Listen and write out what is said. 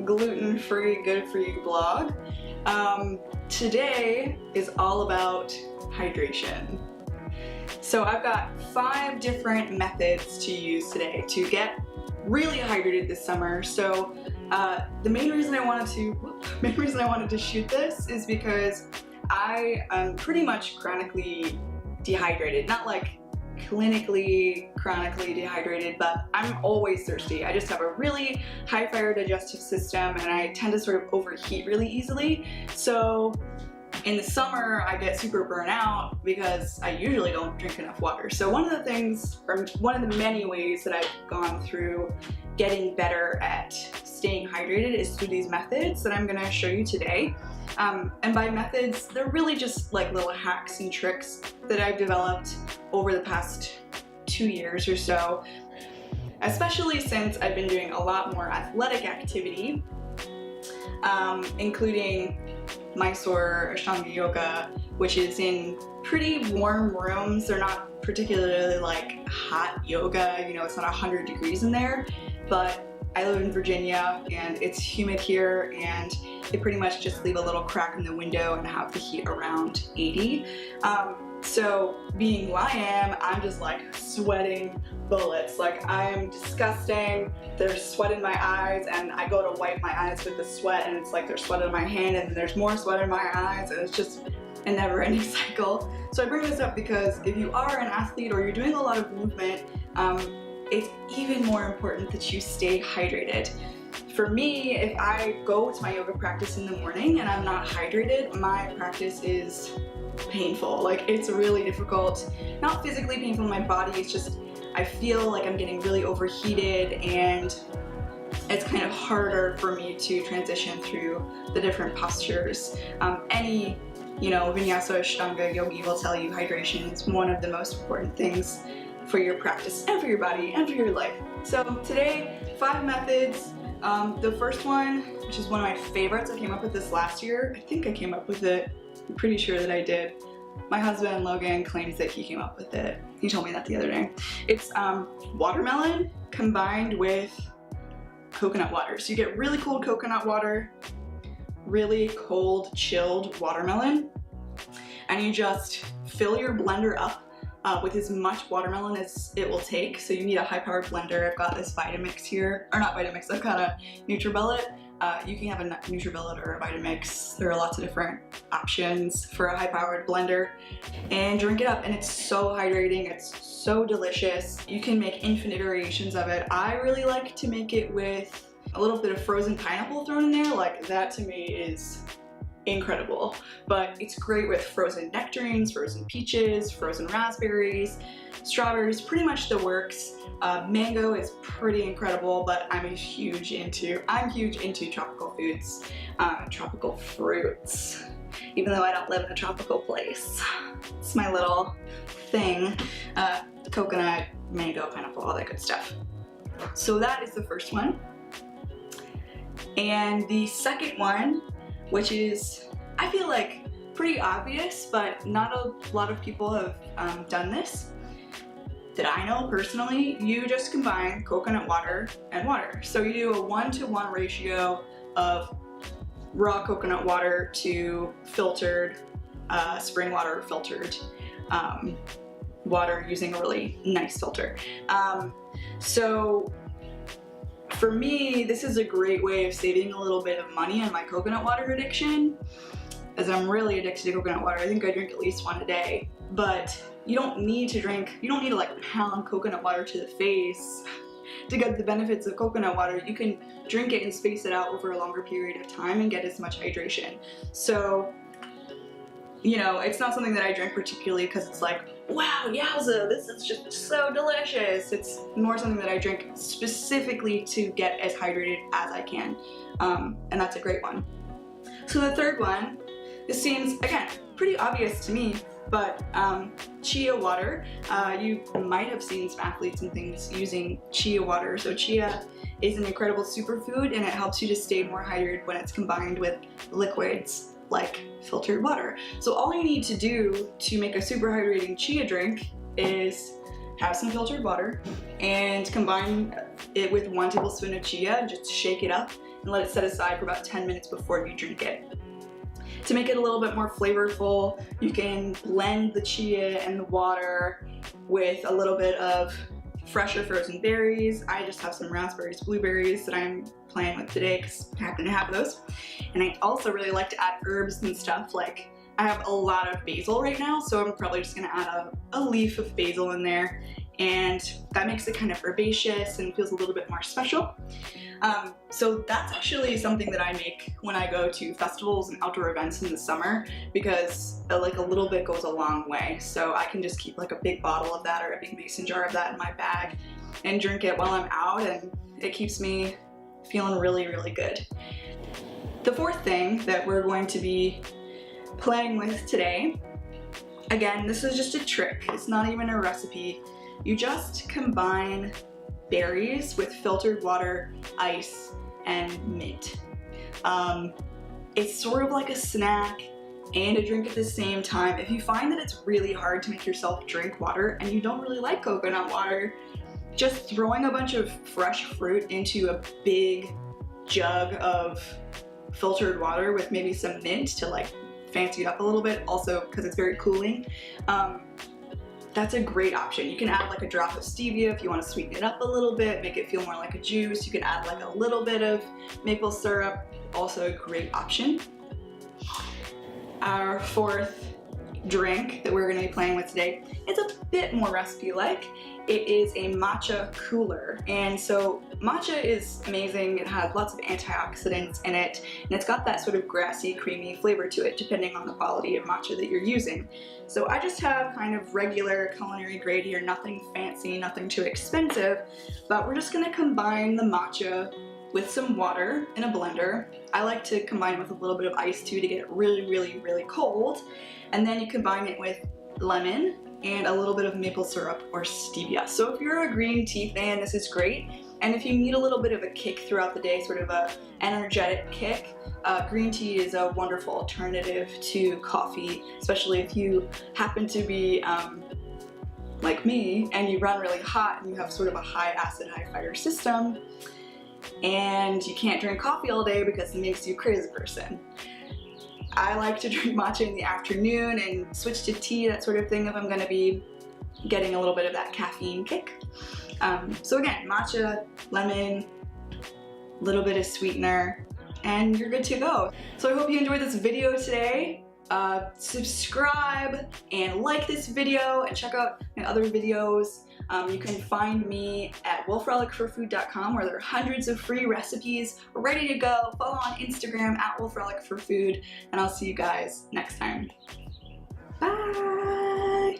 gluten-free, good-for-you blog. Today is all about hydration. So I've got 5 different methods to use today to get really hydrated this summer. So the main reason I wanted to shoot this is because I am pretty much chronically dehydrated. Not like clinically chronically dehydrated, but I'm always thirsty. I just have a really high fire digestive system and I tend to sort of overheat really easily. So in the summer I get super burnt out because I usually don't drink enough water. So one of the things, or one of the many ways that I've gone through getting better at staying hydrated is through these methods that I'm going to show you today. And by methods, they're really just like little hacks and tricks that I've developed over the past 2 years or so, especially since I've been doing a lot more athletic activity, including Mysore Ashtanga Yoga, which is in pretty warm rooms. They're not particularly like hot yoga, you know, it's not 100 degrees in there, but I live in Virginia and it's humid here and they pretty much just leave a little crack in the window and have the heat around 80. So being who I am, I'm just like sweating bullets. Like I am disgusting. There's sweat in my eyes and I go to wipe my eyes with the sweat and it's like there's sweat in my hand and there's more sweat in my eyes and it's just a never-ending cycle. So I bring this up because if you are an athlete or you're doing a lot of movement, it's even more important that you stay hydrated. For me, if I go to my yoga practice in the morning and I'm not hydrated, my practice is painful. Like it's really difficult, not physically painful in my body, it's just I feel like I'm getting really overheated and it's kind of harder for me to transition through the different postures. Any Vinyasa Ashtanga yogi will tell you hydration is one of the most important things for your practice and for your body and for your life. So today, 5 methods. The first one, which is one of my favorites, I came up with this last year. I think I came up with it. I'm pretty sure that I did. My husband, Logan, claims that he came up with it. He told me that the other day. It's watermelon combined with coconut water. So you get really cold coconut water, really cold chilled watermelon, and you just fill your blender up with as much watermelon as it will take. So you need a high-powered blender. I've got this Vitamix here, or not Vitamix, I've got a NutriBullet. You can have a NutriBullet or a Vitamix. There are lots of different options for a high-powered blender. And drink it up, and it's so hydrating, it's so delicious. You can make infinite variations of it. I really like to make it with a little bit of frozen pineapple thrown in there. Like that to me is incredible, but it's great with frozen nectarines, frozen peaches, frozen raspberries, strawberries, pretty much the works. Mango is pretty incredible, but I'm huge into tropical foods, tropical fruits, even though I don't live in a tropical place. It's my little thing, coconut, mango, pineapple, all that good stuff. So that is the first one. And the second one, which is, I feel like, pretty obvious, but not a lot of people have done this, that I know personally. You just combine coconut water and water. So you do a 1-to-1 ratio of raw coconut water to filtered, spring water filtered water using a really nice filter. So for me, this is a great way of saving a little bit of money on my coconut water addiction, as I'm really addicted to coconut water. I think I drink at least 1 a day, but you don't need to like pound coconut water to the face to get the benefits of coconut water. You can drink it and space it out over a longer period of time and get as much hydration. So, it's not something that I drink particularly because it's like, wow, yowza, this is just so delicious. It's more something that I drink specifically to get as hydrated as I can. And that's a great one. So the third one, this seems, again, pretty obvious to me, but chia water. You might have seen some athletes and things using chia water. So chia is an incredible superfood and it helps you to stay more hydrated when it's combined with liquids like filtered water. So all you need to do to make a super hydrating chia drink is have some filtered water and combine it with 1 tablespoon of chia, just shake it up and let it set aside for about 10 minutes before you drink it. To make it a little bit more flavorful, you can blend the chia and the water with a little bit of fresh or frozen berries. I just have some raspberries, blueberries that I'm playing with today because I happen to have those. And I also really like to add herbs and stuff. Like, I have a lot of basil right now, so I'm probably just gonna add a leaf of basil in there, and that makes it kind of herbaceous and feels a little bit more special. So that's actually something that I make when I go to festivals and outdoor events in the summer, because like a little bit goes a long way. So I can just keep like a big bottle of that or a big mason jar of that in my bag and drink it while I'm out, and it keeps me feeling really, really good. The fourth thing that we're going to be playing with today, again, this is just a trick. It's not even a recipe. You just combine berries with filtered water, ice, and mint. It's sort of like a snack and a drink at the same time. If you find that it's really hard to make yourself drink water and you don't really like coconut water, just throwing a bunch of fresh fruit into a big jug of filtered water with maybe some mint to like fancy it up a little bit, also because it's very cooling. That's a great option. You can add like a drop of stevia if you want to sweeten it up a little bit, make it feel more like a juice. You can add like a little bit of maple syrup, also a great option. Our fourth drink that we're going to be playing with today is a bit more recipe-like. It is a matcha cooler, and so matcha is amazing. It has lots of antioxidants in it, and it's got that sort of grassy, creamy flavor to it depending on the quality of matcha that you're using. So I just have kind of regular culinary grade here, nothing fancy, nothing too expensive, but we're just gonna combine the matcha with some water in a blender. I like to combine it with a little bit of ice too to get it really, really, really cold, and then you combine it with lemon and a little bit of maple syrup or stevia. So if you're a green tea fan, this is great. And if you need a little bit of a kick throughout the day, sort of a energetic kick, green tea is a wonderful alternative to coffee, especially if you happen to be like me and you run really hot and you have sort of a high acid, high fiber system, and you can't drink coffee all day because it makes you a crazy person. I like to drink matcha in the afternoon and switch to tea, that sort of thing, if I'm going to be getting a little bit of that caffeine kick. So again, matcha, lemon, a little bit of sweetener, and you're good to go. So I hope you enjoyed this video today. Subscribe and like this video and check out my other videos. You can find me at wolfrolicforfood.com, where there are hundreds of free recipes ready to go. Follow on Instagram at wolfrolicforfood, and I'll see you guys next time. Bye!